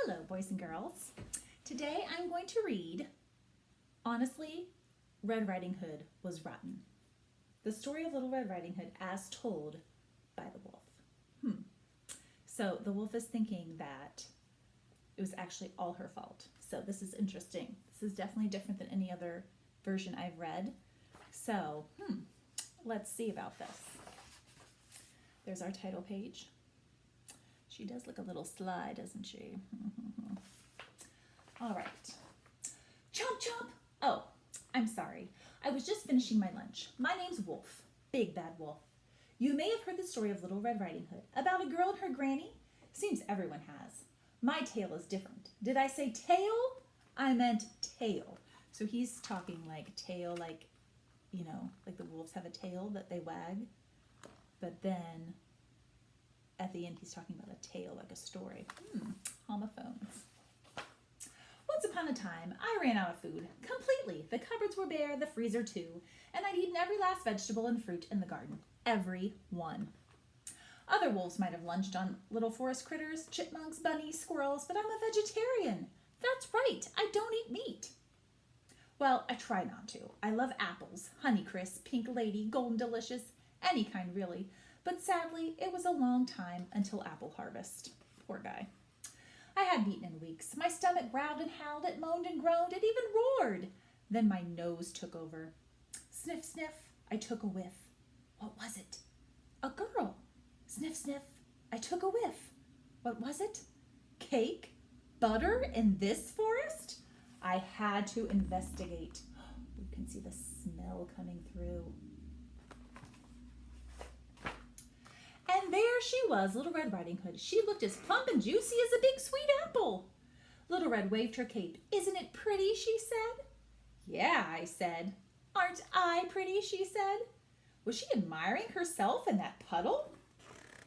Hello, boys and girls. Today I'm going to read, honestly, Red Riding Hood was rotten. The story of Little Red Riding Hood as told by the wolf. So the wolf is thinking that it was actually all her fault. So this is interesting. This is definitely different than any other version I've read. So, let's see about this. There's our title page. She does look a little sly, doesn't she? All right. Chomp, chomp. Oh, I'm sorry. I was just finishing my lunch. My name's Wolf, Big Bad Wolf. You may have heard the story of Little Red Riding Hood, about a girl and her granny. Seems everyone has. My tale is different. Did I say tail? I meant tail. So he's talking like tail, like, like the wolves have a tail that they wag. But then at the end, he's talking about a tale, like a story. Homophones. Once upon a time, I ran out of food. Completely. The cupboards were bare, the freezer too, and I'd eaten every last vegetable and fruit in the garden. Every one. Other wolves might have lunched on little forest critters, chipmunks, bunnies, squirrels, but I'm a vegetarian. That's right, I don't eat meat. Well, I try not to. I love apples, Honeycrisp, Pink Lady, Golden Delicious, any kind really. But sadly, it was a long time until apple harvest. Poor guy. I hadn't eaten in weeks. My stomach growled and howled, it moaned and groaned, it even roared. Then my nose took over. Sniff, sniff, I took a whiff. What was it? A girl. Sniff, sniff, I took a whiff. What was it? Cake? Butter in this forest? I had to investigate. You can see the smell coming through. And there she was, Little Red Riding Hood. She looked as plump and juicy as a big sweet apple. Little Red waved her cape. Isn't it pretty, she said. Yeah, I said. Aren't I pretty, she said. Was she admiring herself in that puddle?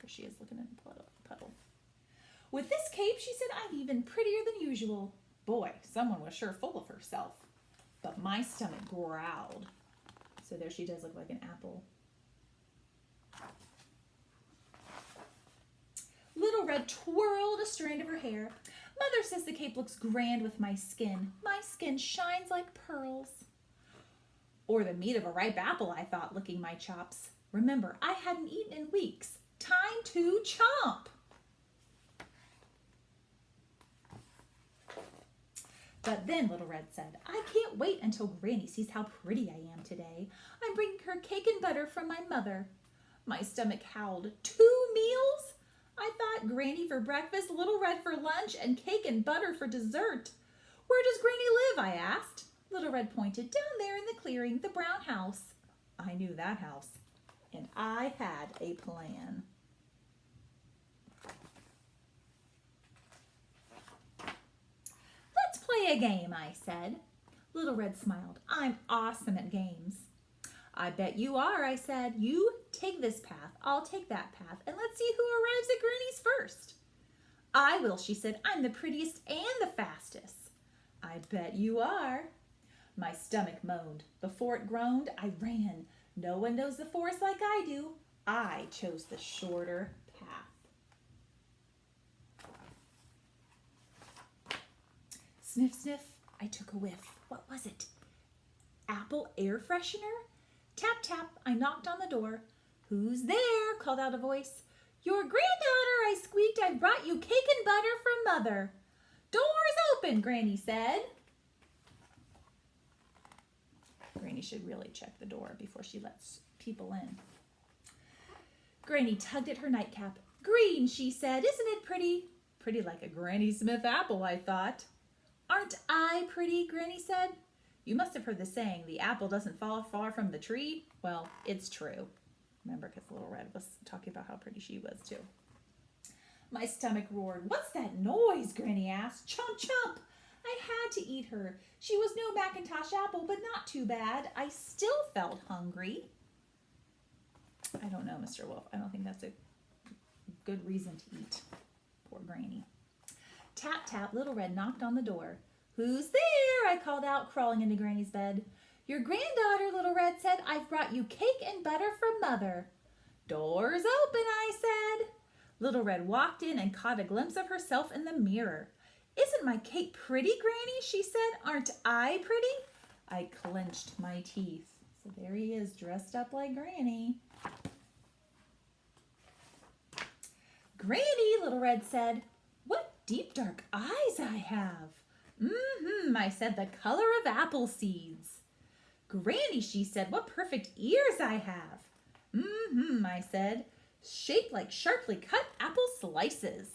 There she is looking in the puddle. With this cape, she said, I'm even prettier than usual. Boy, someone was sure full of herself. But my stomach growled. So there she does look like an apple. Little Red twirled a strand of her hair. Mother says the cape looks grand with my skin. My skin shines like pearls. Or the meat of a ripe apple, I thought, licking my chops. Remember, I hadn't eaten in weeks. Time to chomp. But then Little Red said, I can't wait until Granny sees how pretty I am today. I'm bringing her cake and butter from my mother. My stomach howled. 2 meals? I thought Granny for breakfast, Little Red for lunch, and cake and butter for dessert. Where does Granny live? I asked. Little Red pointed down there in the clearing, the brown house. I knew that house, and I had a plan. Let's play a game, I said. Little Red smiled. I'm awesome at games. I bet you are, I said. You take this path, I'll take that path, and let's see who arrives at Granny's first. I will, she said. I'm the prettiest and the fastest. I bet you are. My stomach moaned. Before it groaned, I ran. No one knows the forest like I do. I chose the shorter path. Sniff, sniff, I took a whiff. What was it? Apple air freshener? Tap, tap, I knocked on the door. Who's there? Called out a voice. Your granddaughter, I squeaked. I've brought you cake and butter from Mother. Door's open, Granny said. Granny should really check the door before she lets people in. Granny tugged at her nightcap. Green, she said. Isn't it pretty? Pretty like a Granny Smith apple, I thought. Aren't I pretty? Granny said. You must have heard the saying, the apple doesn't fall far from the tree. Well, it's true. Remember, because Little Red was talking about how pretty she was, too. My stomach roared. What's that noise? Granny asked. Chomp, chomp. I had to eat her. She was no Macintosh apple, but not too bad. I still felt hungry. I don't know, Mr. Wolf. I don't think that's a good reason to eat. Poor Granny. Tap, tap, Little Red knocked on the door. Who's there? I called out, crawling into Granny's bed. Your granddaughter, Little Red said. I've brought you cake and butter from Mother. Door's open, I said. Little Red walked in and caught a glimpse of herself in the mirror. Isn't my cape pretty, Granny? She said. Aren't I pretty? I clenched my teeth. So there he is, dressed up like Granny. Granny, Little Red said, what deep dark eyes I have. I said, the color of apple seeds. Granny, she said, what perfect ears I have. I said, shaped like sharply cut apple slices.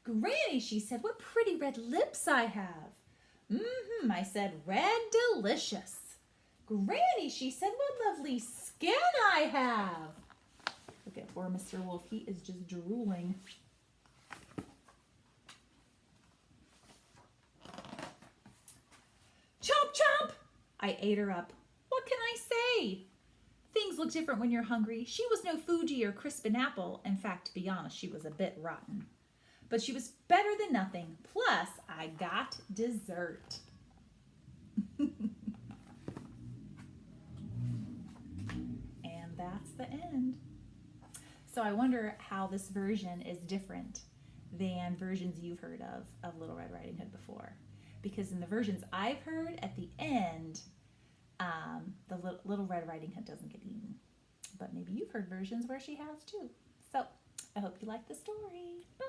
Granny, she said, what pretty red lips I have. I said, red delicious. Granny, she said, what lovely skin I have. Look at poor Mr. Wolf. He is just drooling. Chomp, chomp! I ate her up. What can I say? Things look different when you're hungry. She was no Fuji or Crispin Apple. In fact, to be honest, she was a bit rotten. But she was better than nothing. Plus, I got dessert. And that's the end. So I wonder how this version is different than versions you've heard of Little Red Riding Hood before. Because in the versions I've heard, at the end, the Little Red Riding Hood doesn't get eaten. But maybe you've heard versions where she has too. So I hope you like the story. Bye.